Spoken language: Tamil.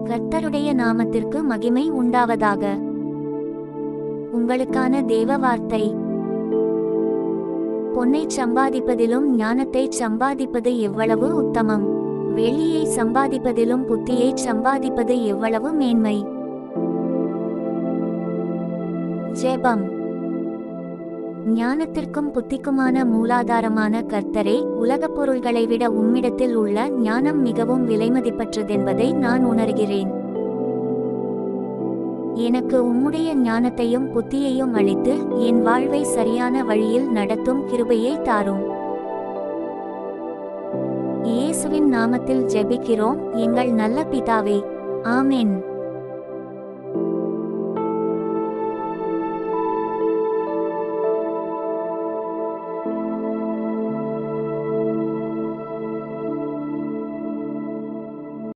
கர்த்தருடைய நாமத்திற்கு மகிமை உண்டாவதாக. உங்களுக்கான தேவ வார்த்தை. பொன்னைச் சம்பாதிப்பதிலும் ஞானத்தைச் சம்பாதிப்பது எவ்வளவு உத்தமம். வெள்ளியை சம்பாதிப்பதிலும் புத்தியைச் சம்பாதிப்பது எவ்வளவு மேன்மை. ஜெபம். ஞானத்திற்கும் புத்திக்குமான மூலாதாரமான கர்த்தரே, உலகப் பொருள்களை விட உம்மிடத்தில் உள்ள ஞானம் மிகவும் விலைமதிப்பற்றதென்பதை நான் உணர்கிறேன். எனக்கு உம்முடைய ஞானத்தையும் புத்தியையும் அளித்து என் வாழ்வை சரியான வழியில் நடத்தும் கிருபையை தாரும். இயேசுவின் நாமத்தில் ஜெபிக்கிறோம் எங்கள் நல்ல பிதாவே. ஆமென்.